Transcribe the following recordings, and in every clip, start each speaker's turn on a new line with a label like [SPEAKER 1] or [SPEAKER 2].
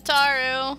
[SPEAKER 1] Taru.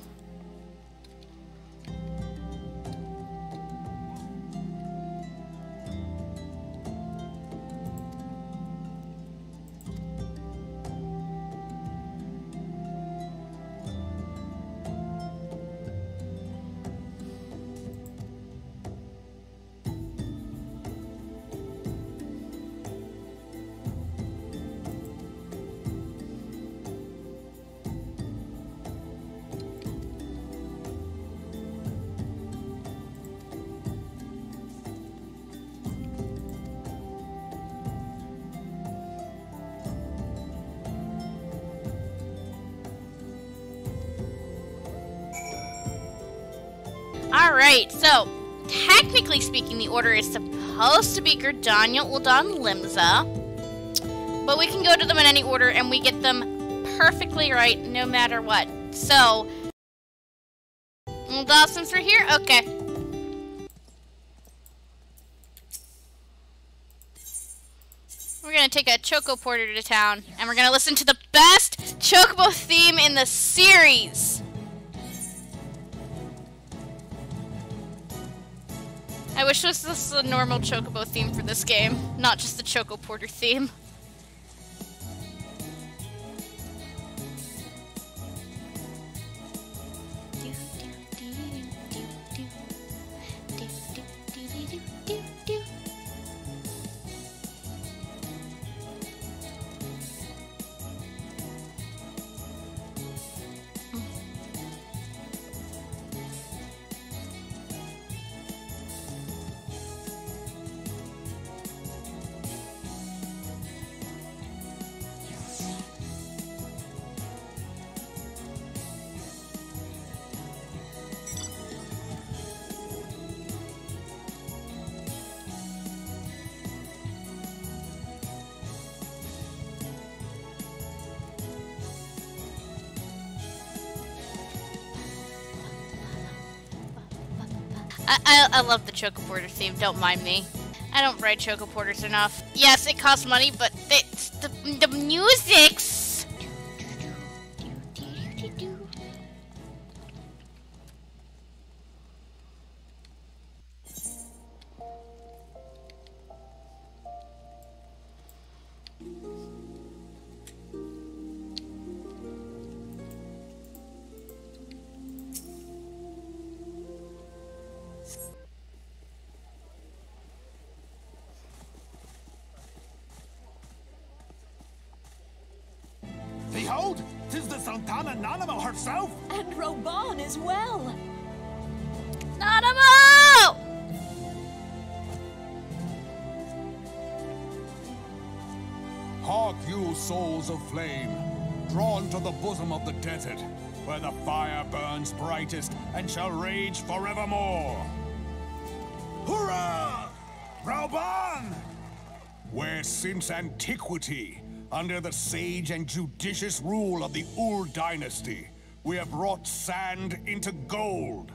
[SPEAKER 1] Alright, so, technically speaking, the order is supposed to be Gerdania, Ul'dah, Limsa. But we can go to them in any order, and we get them perfectly right, no matter what. So, Ul'dah, since we're here? Okay. We're gonna take a Choco Porter to town, and we're gonna listen to the best Chocobo theme in the series! I wish this was the normal Chocobo theme for this game, not just the Choco Porter theme. I love the Choco Porter theme, don't mind me. I don't ride Choco Porters enough. Yes, it costs money, but the music's...
[SPEAKER 2] Behold, 'tis the Sultana Nanamo herself!
[SPEAKER 3] And Roban as well!
[SPEAKER 1] Nanamo!
[SPEAKER 2] Hark you, souls of flame, drawn to the bosom of the desert, where the fire burns brightest and shall rage forevermore. Hurrah! Roban! Where since antiquity, under the sage and judicious rule of the Ul dynasty, we have wrought sand into gold.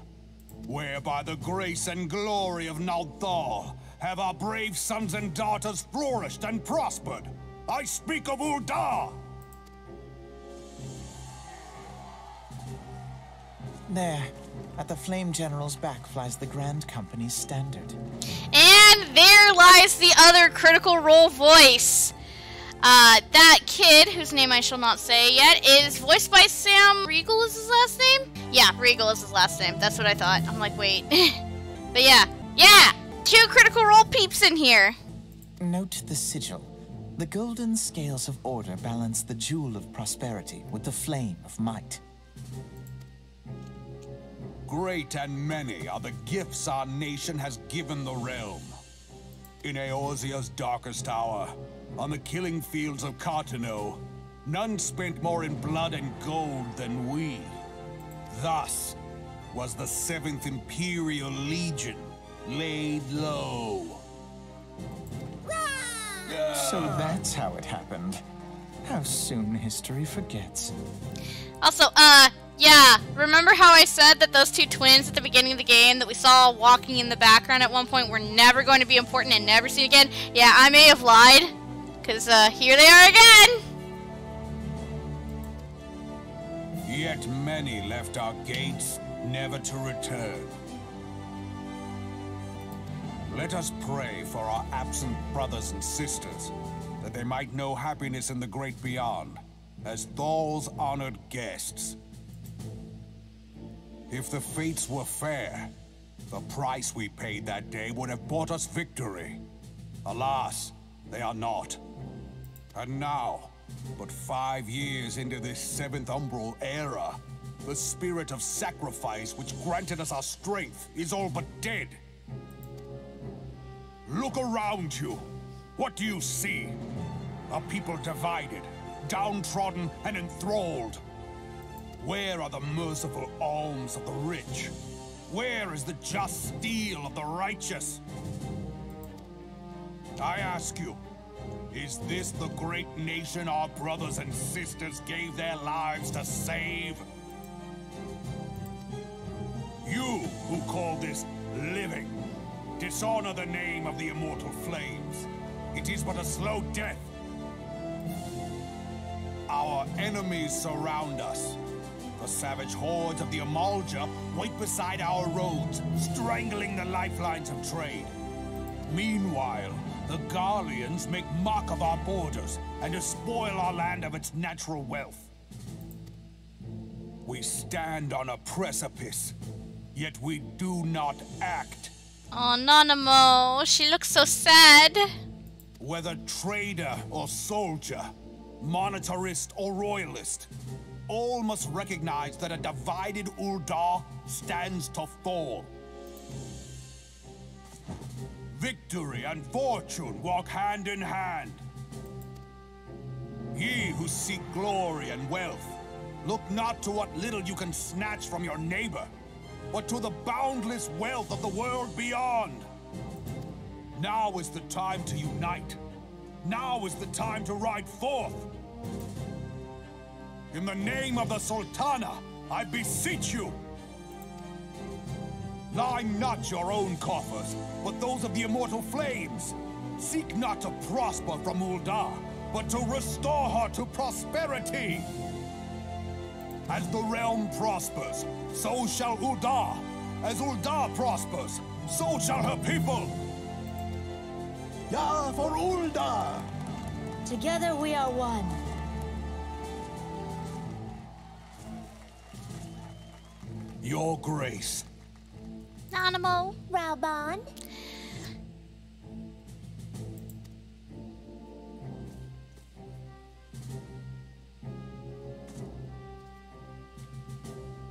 [SPEAKER 2] Where by the grace and glory of Nalthal have our brave sons and daughters flourished and prospered. I speak of Ul'dah!
[SPEAKER 4] There, at the Flame General's back flies the Grand Company's standard.
[SPEAKER 1] And there lies the other Critical Role voice. That kid, whose name I shall not say yet, is voiced by Sam Riegel is his last name? Yeah, Riegel is his last name. That's what I thought. I'm like, wait. But yeah. Yeah! 2 Critical Role peeps in here.
[SPEAKER 4] Note the sigil. The golden scales of order balance the jewel of prosperity with the flame of might.
[SPEAKER 2] Great and many are the gifts our nation has given the realm. In Eorzea's darkest hour, on the killing fields of Cartano, none spent more in blood and gold than we. Thus was the 7th Imperial Legion laid low.
[SPEAKER 4] So that's how it happened. How soon history forgets.
[SPEAKER 1] Also, yeah, remember how I said that those 2 twins at the beginning of the game that we saw walking in the background at one point were never going to be important and never seen again? Yeah, I may have lied, because, here they are again!
[SPEAKER 2] Yet many left our gates, never to return. Let us pray for our absent brothers and sisters, that they might know happiness in the great beyond, as Thal's honored guests. If the fates were fair, the price we paid that day would have bought us victory. Alas, they are not. And now, but 5 years into this 7th Umbral era, the spirit of sacrifice which granted us our strength is all but dead. Look around you. What do you see? A people divided, downtrodden, and enthralled. Where are the merciful alms of the rich? Where is the just steel of the righteous? I ask you, is this the great nation our brothers and sisters gave their lives to save? You who call this living, dishonor the name of the immortal flames. It is but a slow death. Our enemies surround us. The savage hordes of the Amalja wait beside our roads, strangling the lifelines of trade. Meanwhile, the Garleans make mock of our borders and despoil our land of its natural wealth. We stand on a precipice, yet we do not act.
[SPEAKER 1] Oh, Nanamo, she looks so sad.
[SPEAKER 2] Whether trader or soldier, monetarist or royalist, all must recognize that a divided Uldar stands to fall. Victory and fortune walk hand in hand. Ye who seek glory and wealth, look not to what little you can snatch from your neighbor, but to the boundless wealth of the world beyond. Now is the time to unite. Now is the time to ride forth. In the name of the Sultana, I beseech you. Line not your own coffers, but those of the immortal flames. Seek not to prosper from Uldar, but to restore her to prosperity. As the realm prospers, so shall Uldar. As Uldar prospers, so shall her people. Ya for Uldar!
[SPEAKER 3] Together we are one.
[SPEAKER 2] Your Grace.
[SPEAKER 1] Nanamo.
[SPEAKER 3] Raubon.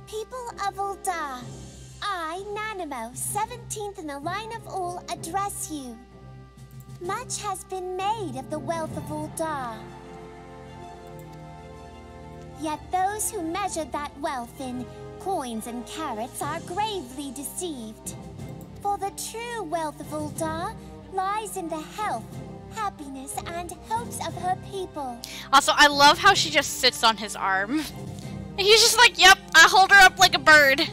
[SPEAKER 3] People of Uldar, I, Nanamo, 17th in the line of Ul, address you. Much has been made of the wealth of Uldar. Yet those who measure that wealth in coins and carats are gravely deceived. For the true wealth of Uldar lies in the health, happiness, and hopes of her people.
[SPEAKER 1] Also, I love how she just sits on his arm. And he's just like, yep, I hold her up like a bird.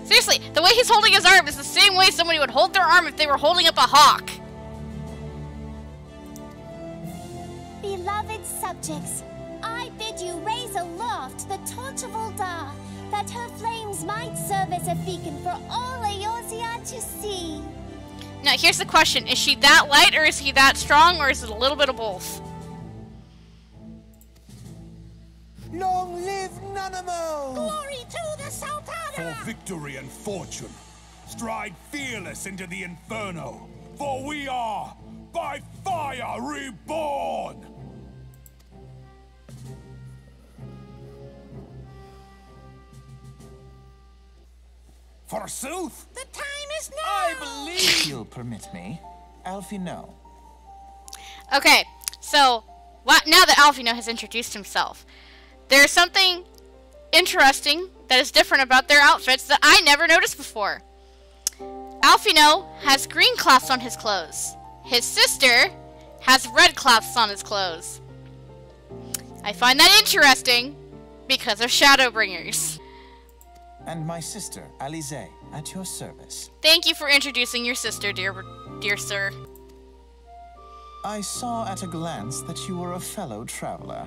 [SPEAKER 1] Seriously, the way he's holding his arm is the same way somebody would hold their arm if they were holding up a hawk.
[SPEAKER 3] Beloved subjects, I bid you raise aloft the torch of Uldar, that her flames might serve as a beacon for all Eorzea to see.
[SPEAKER 1] Now, here's the question. Is she that light, or is he that strong, or is it a little bit of both?
[SPEAKER 4] Long live Nanamo!
[SPEAKER 3] Glory to the Sultana!
[SPEAKER 2] For victory and fortune, stride fearless into the inferno, for we are, by fire, reborn! Forsooth?
[SPEAKER 3] The time is now!
[SPEAKER 2] I believe...
[SPEAKER 4] If you'll permit me, Alfino.
[SPEAKER 1] Okay, so now that Alfino has introduced himself, there's something interesting that is different about their outfits that I never noticed before. Alfino has green cloths on his clothes. His sister has red cloths on his clothes. I find that interesting because of Shadowbringers.
[SPEAKER 4] And my sister, Alize, at your service.
[SPEAKER 1] Thank you for introducing your sister, dear sir.
[SPEAKER 4] I saw at a glance that you were a fellow traveler.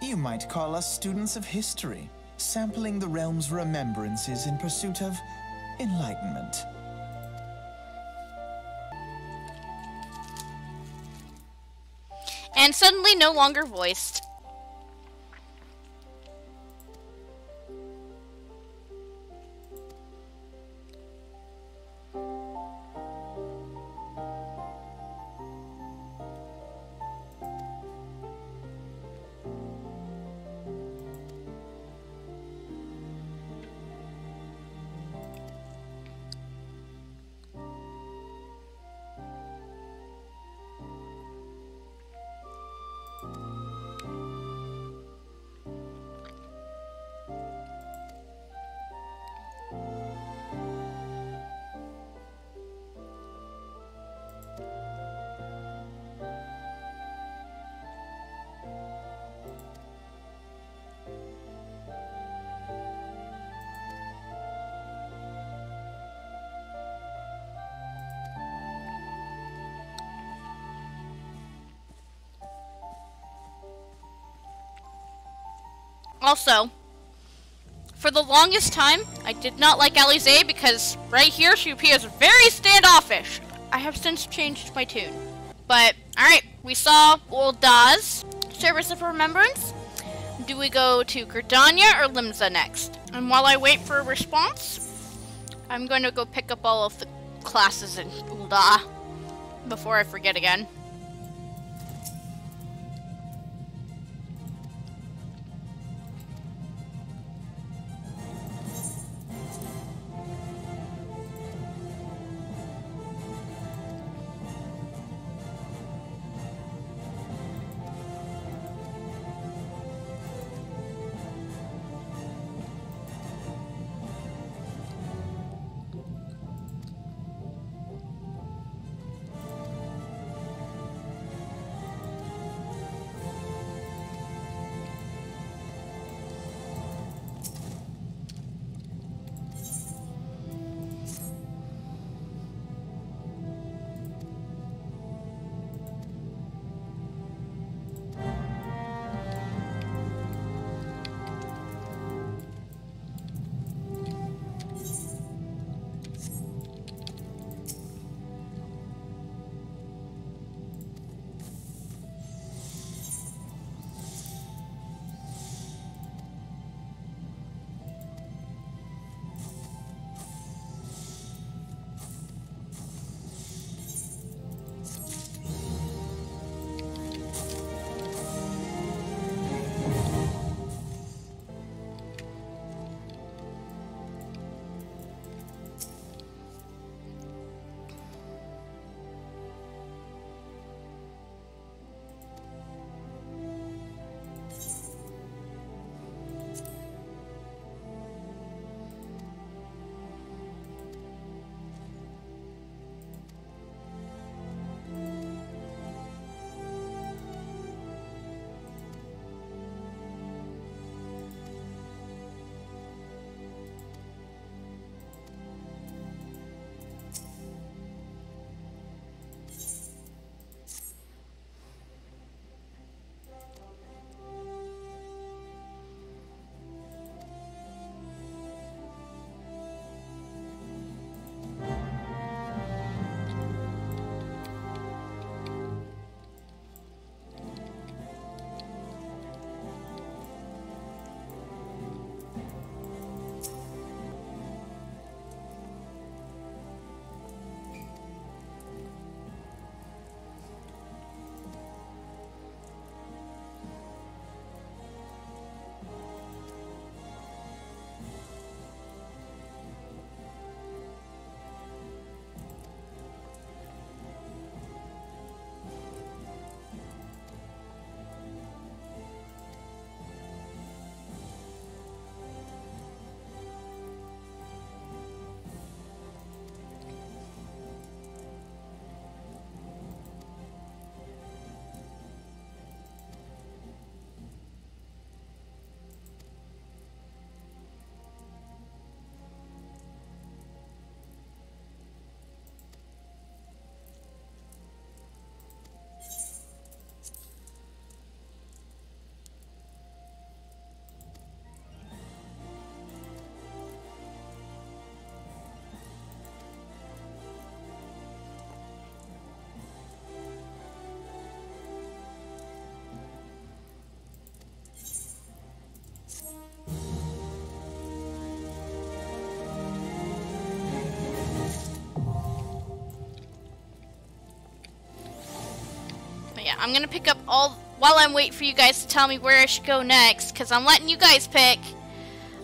[SPEAKER 4] You might call us students of history, sampling the realm's remembrances in pursuit of enlightenment.
[SPEAKER 1] And suddenly no longer voiced. Also, for the longest time, I did not like Alize because right here she appears very standoffish. I have since changed my tune. But, alright, we saw Old Daz, Service of Remembrance. Do we go to Gridania or Limsa next? And while I wait for a response, I'm going to go pick up all of the classes in Ul'dah before I forget again. yeah, I'm gonna pick up all, while I'm waiting for you guys to tell me where I should go next, because I'm letting you guys pick.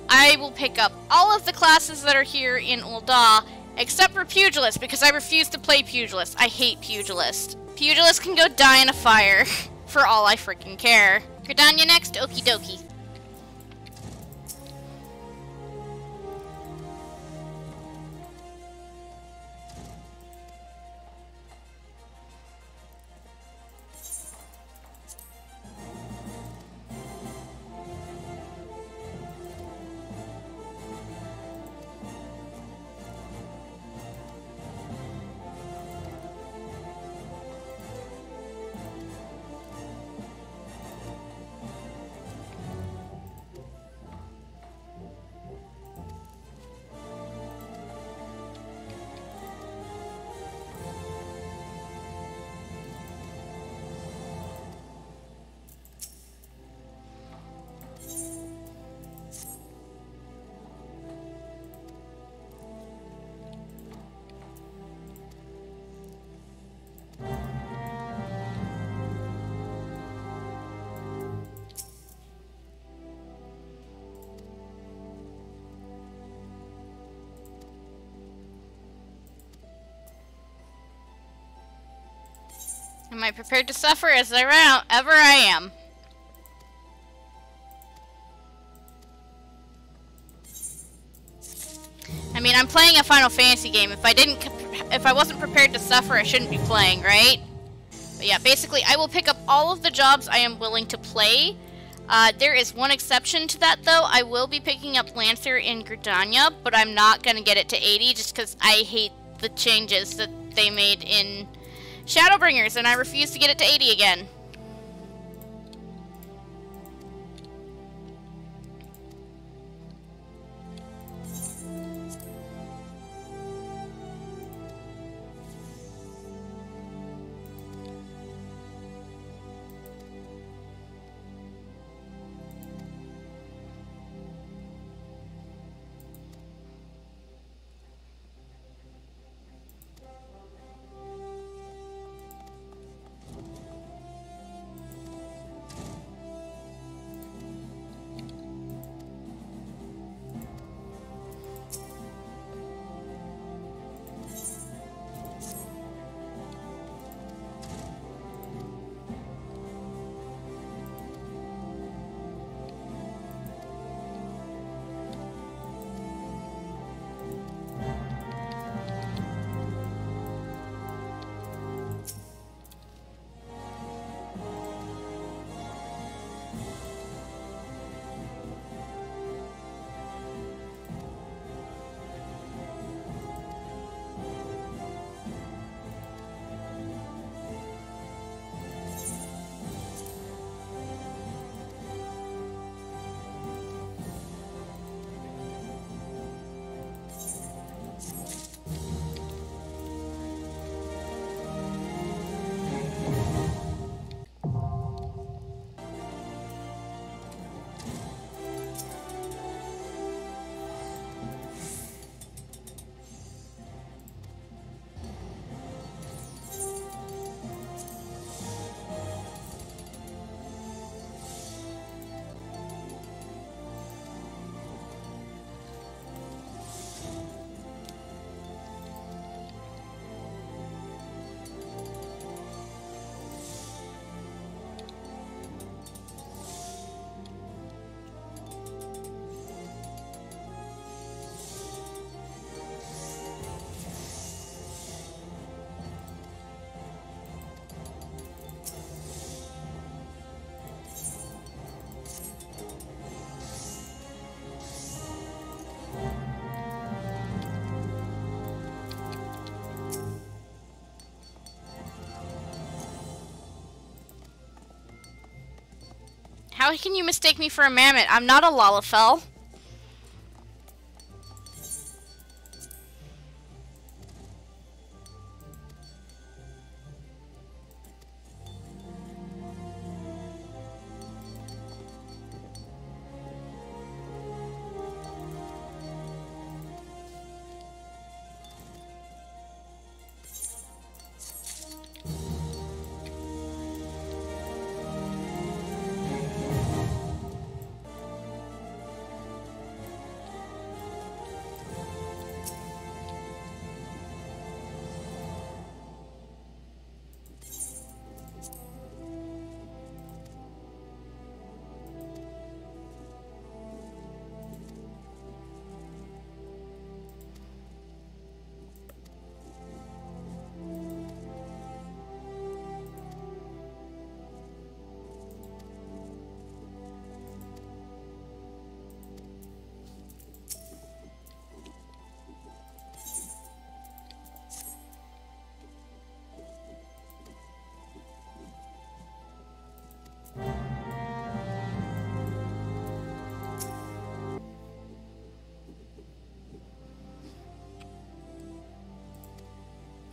[SPEAKER 1] I will pick up all of the classes that are here in Ul'dah, except for Pugilist, because I refuse to play Pugilist. I hate Pugilist. Pugilist can go die in a fire, for all I freaking care. Gridania next? Okie dokie. Am I prepared to suffer as ever I am? I mean, I'm playing a Final Fantasy game. If I wasn't prepared to suffer, I shouldn't be playing, right? But yeah, basically, I will pick up all of the jobs I am willing to play. There is one exception to that, though. I will be picking up Lancer in Gridania, but I'm not going to get it to 80 just because I hate the changes that they made in Shadowbringers, and I refuse to get it to 80 again. How can you mistake me for a mammoth? I'm not a Lalafell.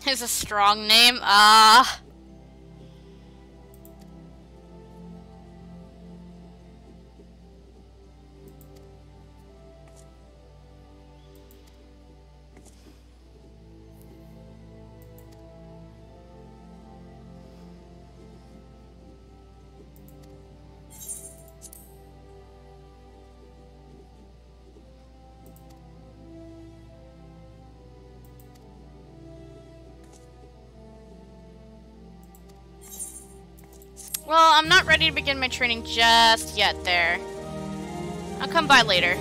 [SPEAKER 1] Is a strong name. Well, I'm not ready to begin my training just yet there. I'll come by later.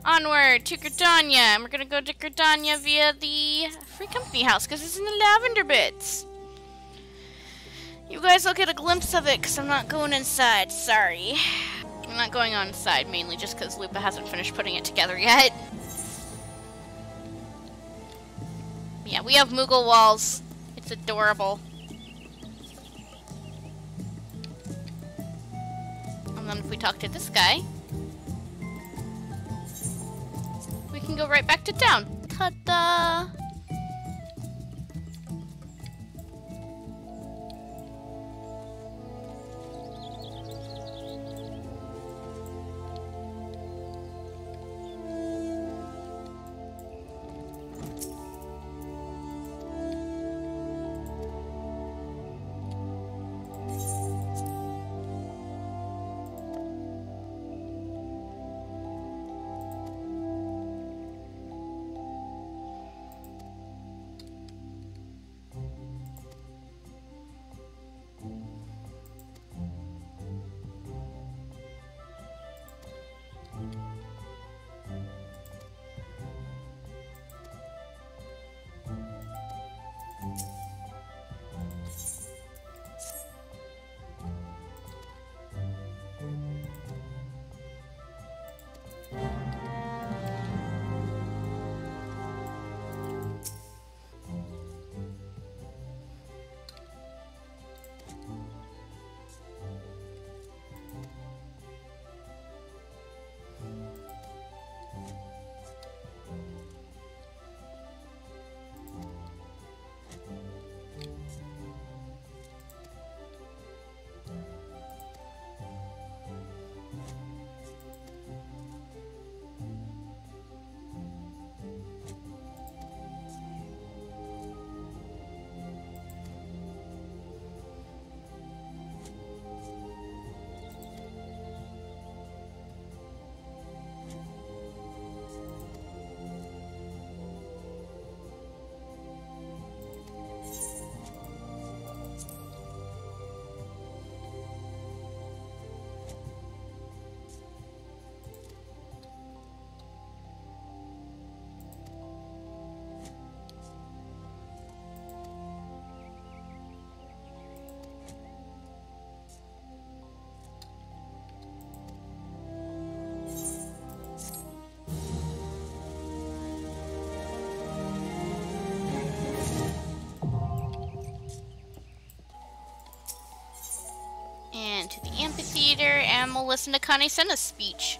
[SPEAKER 1] Onward to Gridania, and we're gonna go to Gridania via the free company house, because it's in the lavender bits. You guys will get a glimpse of it, because I'm not going inside, sorry. I'm not going on inside, mainly just because Lupa hasn't finished putting it together yet. Yeah, we have Moogle walls. It's adorable. And then if we talk to this guy, we can go right back to town. Ta-da! To the amphitheater, and we'll listen to Kane Senna's speech.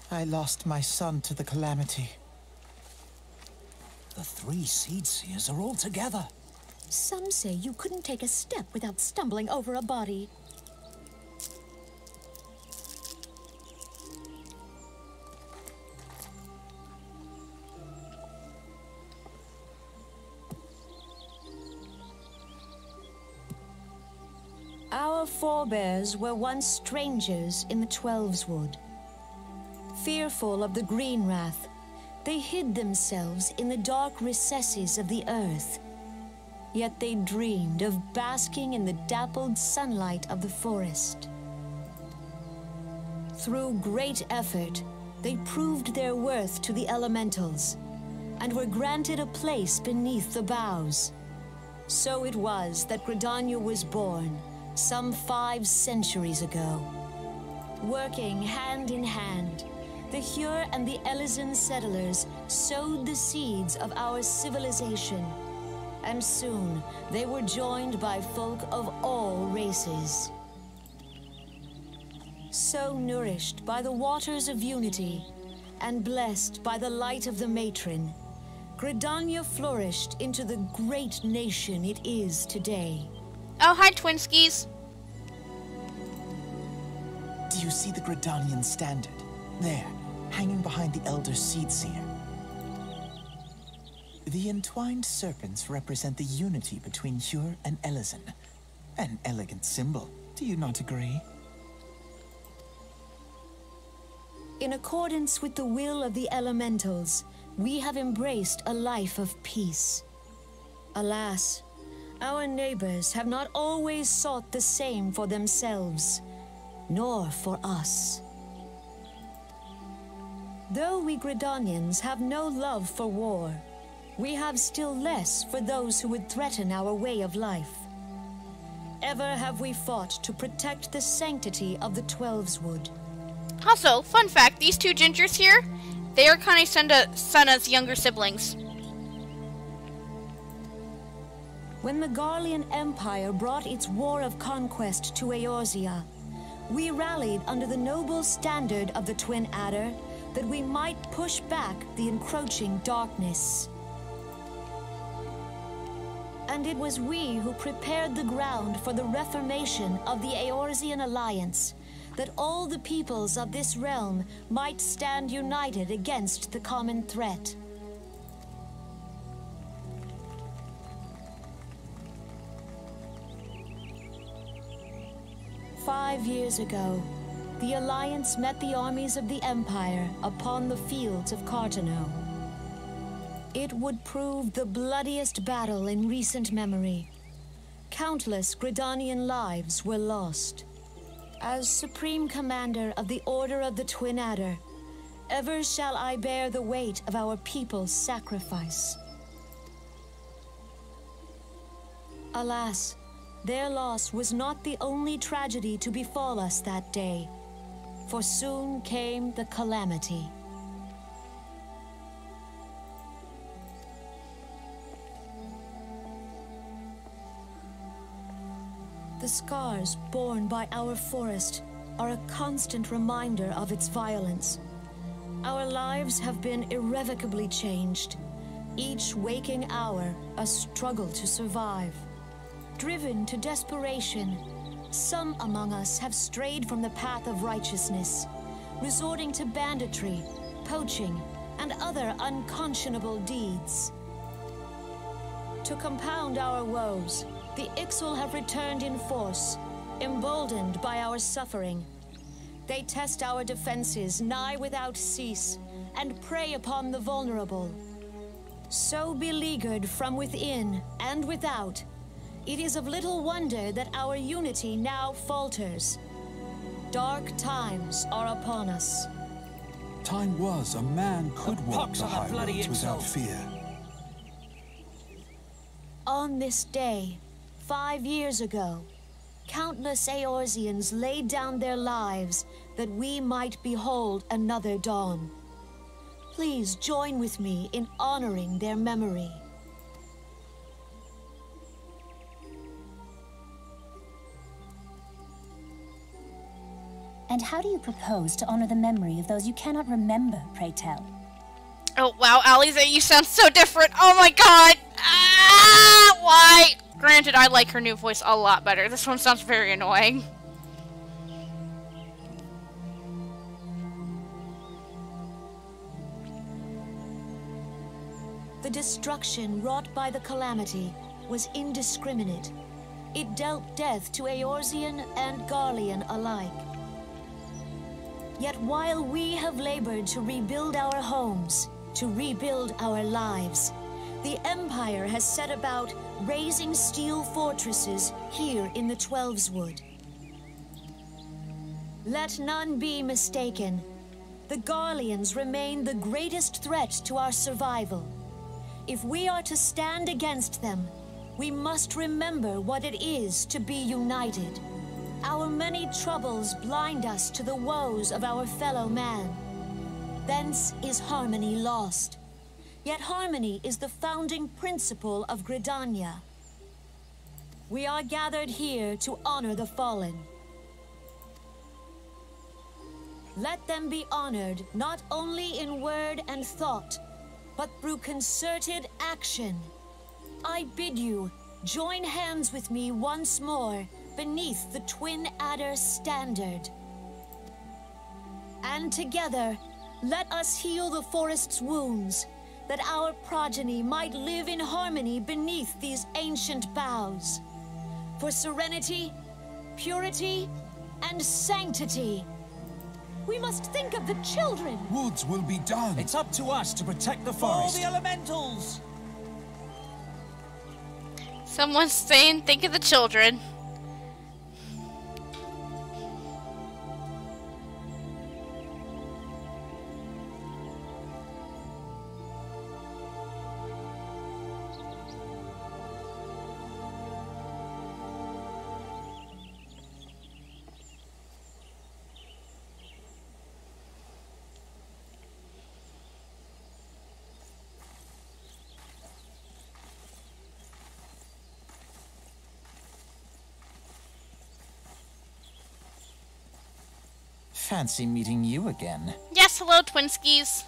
[SPEAKER 4] I lost my son to the calamity.
[SPEAKER 5] The 3 Seed Seers are all together.
[SPEAKER 6] Some say you couldn't take a step without stumbling over a body. Our forebears were once strangers in the Twelveswood. Fearful of the Green Wrath, they hid themselves in the dark recesses of the earth. Yet they dreamed of basking in the dappled sunlight of the forest. Through great effort, they proved their worth to the elementals, and were granted a place beneath the boughs. So it was that Gridania was born, some 5 centuries ago. Working hand in hand, the Hure and the Elysian settlers sowed the seeds of our civilization. and soon they were joined by folk of all races. So nourished by the waters of unity, and blessed by the light of the matron, Gridania flourished into the great nation it is today.
[SPEAKER 1] Oh, hi, Twinskies.
[SPEAKER 4] Do you see the Gridanian standard? There, hanging behind the Elder Seedseer. The entwined serpents represent the unity between Hyur and Elysin. An elegant symbol, do you not agree?
[SPEAKER 6] In accordance with the will of the elementals, we have embraced a life of peace. Alas, our neighbors have not always sought the same for themselves, nor for us. Though we Gridanians have no love for war, we have still less for those who would threaten our way of life. Ever have we fought to protect the sanctity of the Twelveswood.
[SPEAKER 1] Also, fun fact, these two gingers here, they are Kane Senna's younger siblings.
[SPEAKER 6] When the Garlean Empire brought its war of conquest to Eorzea, we rallied under the noble standard of the Twin Adder that we might push back the encroaching darkness. And it was we who prepared the ground for the reformation of the Eorzean Alliance, that all the peoples of this realm might stand united against the common threat. "5 years ago, the Alliance met the armies of the Empire upon the fields of Cartano. It would prove the bloodiest battle in recent memory. Countless Gridanian lives were lost. As Supreme Commander of the Order of the Twin Adder, ever shall I bear the weight of our people's sacrifice. Alas, their loss was not the only tragedy to befall us that day, for soon came the calamity. The scars borne by our forest are a constant reminder of its violence. Our lives have been irrevocably changed, each waking hour a struggle to survive. Driven to desperation, some among us have strayed from the path of righteousness, resorting to banditry, poaching, and other unconscionable deeds. To compound our woes, the Ixal have returned in force, emboldened by our suffering. They test our defenses nigh without cease, and prey upon the vulnerable. So beleaguered from within and without, it is of little wonder that our unity now falters. Dark times are upon us.
[SPEAKER 7] Time was a man could walk the high roads without fear.
[SPEAKER 6] On this day, 5 years ago, countless Eorzeans laid down their lives that we might behold another dawn. Please join with me in honoring their memory.
[SPEAKER 8] And how do you propose to honor the memory of those you cannot remember, pray tell?
[SPEAKER 1] Oh, wow, Aliza, you sound so different. Oh my god! Ah, why? Granted, I like her new voice a lot better. This one sounds very annoying.
[SPEAKER 6] The destruction wrought by the calamity was indiscriminate. It dealt death to Eorzean and Garlean alike. Yet while we have labored to rebuild our homes, to rebuild our lives, the Empire has set about raising steel fortresses here in the Twelveswood. Let none be mistaken. The Garleans remain the greatest threat to our survival. If we are to stand against them, we must remember what it is to be united. Our many troubles blind us to the woes of our fellow man. Thence is harmony lost. Yet harmony is the founding principle of Gridania. We are gathered here to honor the fallen. Let them be honored not only in word and thought, but through concerted action. I bid you join hands with me once more beneath the Twin Adder standard. And together, let us heal the forest's wounds, that our progeny might live in harmony beneath these ancient boughs. For serenity, purity, and sanctity. We must think of the children!
[SPEAKER 7] Woods will be done!
[SPEAKER 5] It's up to us to protect the forest.
[SPEAKER 9] All the elementals!
[SPEAKER 1] Someone's saying, think of the children.
[SPEAKER 4] Fancy meeting you again.
[SPEAKER 1] Yes, hello, Twinskies.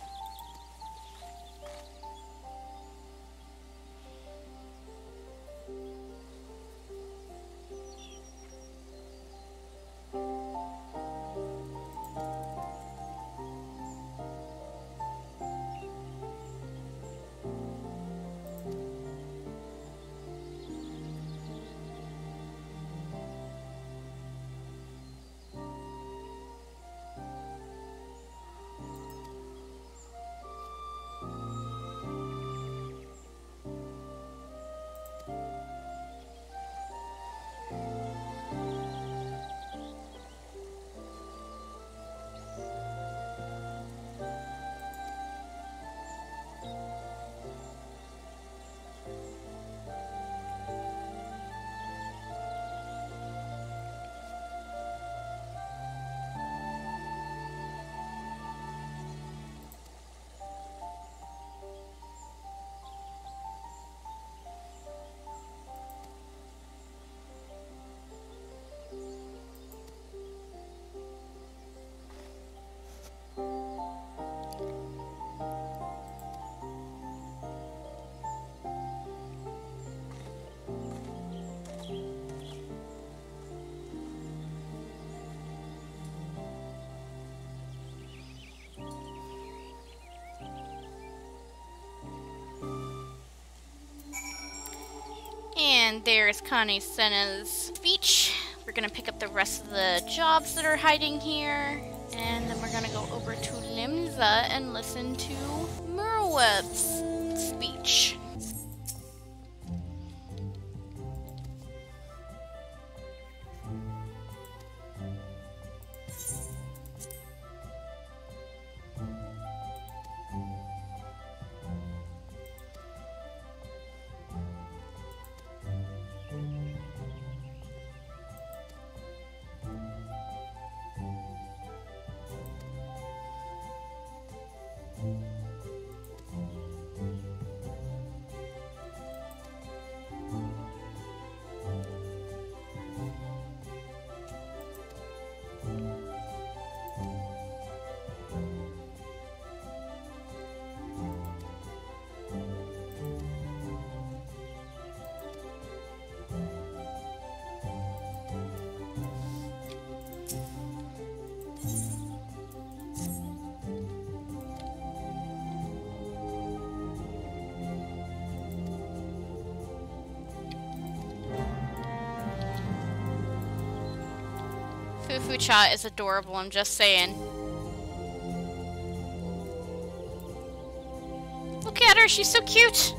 [SPEAKER 1] And there's Connie Senna's speech. We're gonna pick up the rest of the jobs that are hiding here. And then we're gonna go over to Limza and listen to Merweb's speech. Fufu-cha is adorable, I'm just saying. Look at her, she's so cute!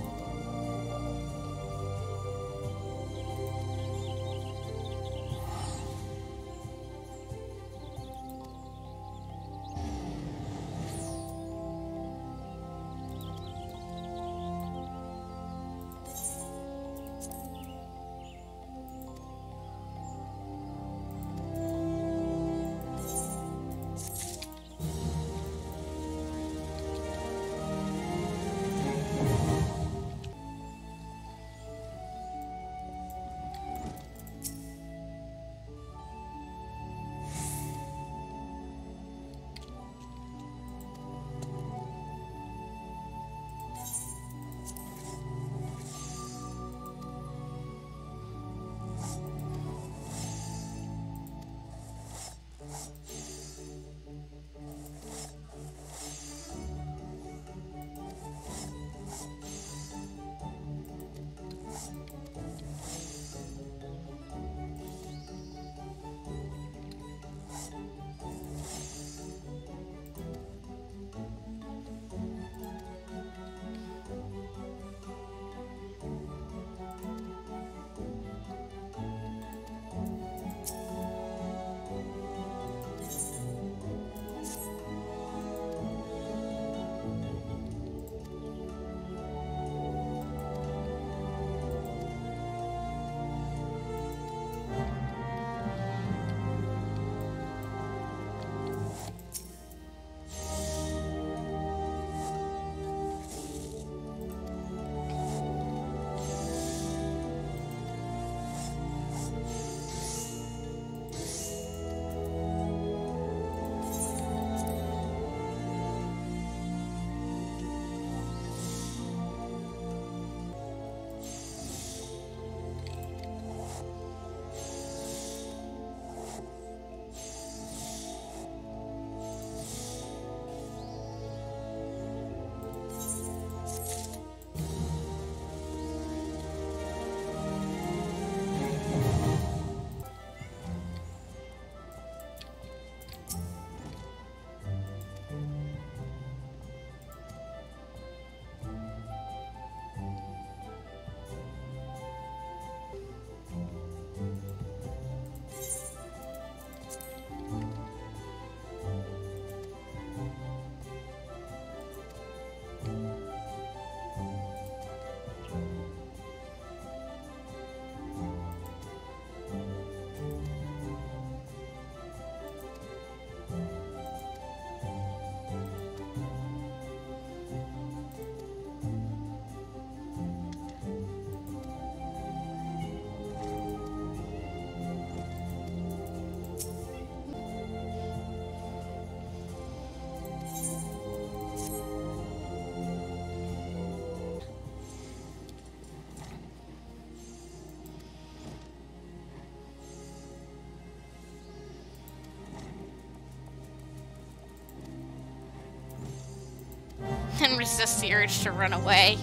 [SPEAKER 1] resist the urge to run away.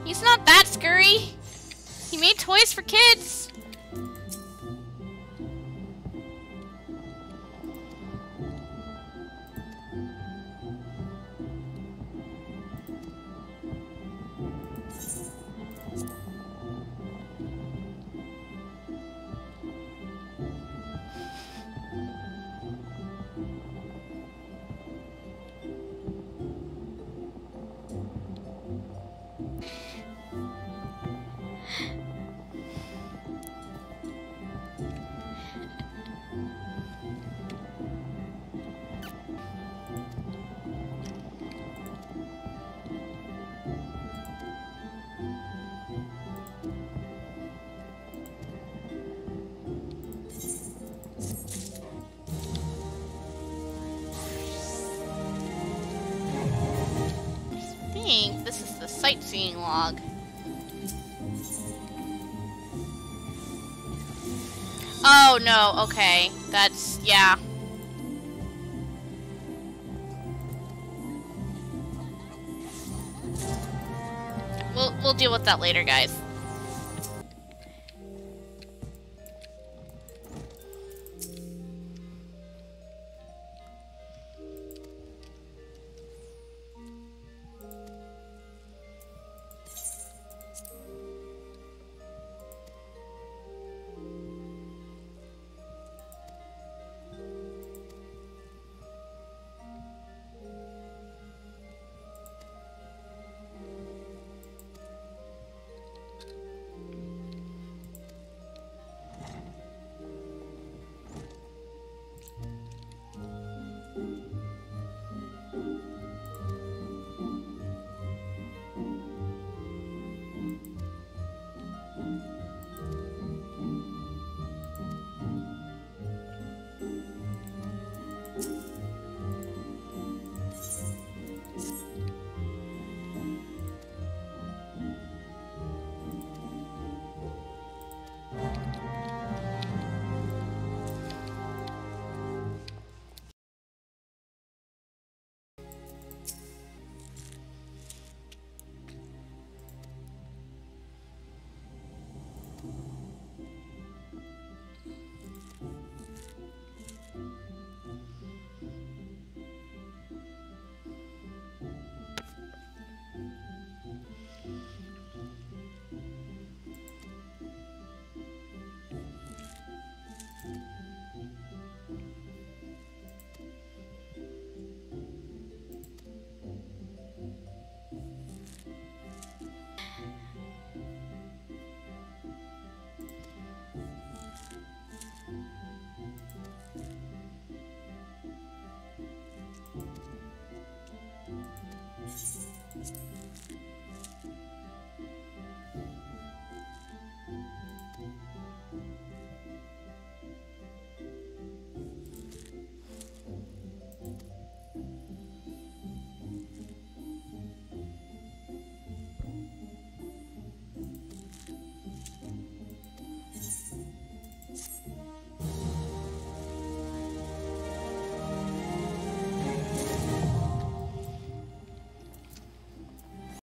[SPEAKER 1] He's not that scurry. He made toys for kids. This is the sightseeing log. Oh no, okay. That's, yeah. We'll deal with that later, guys.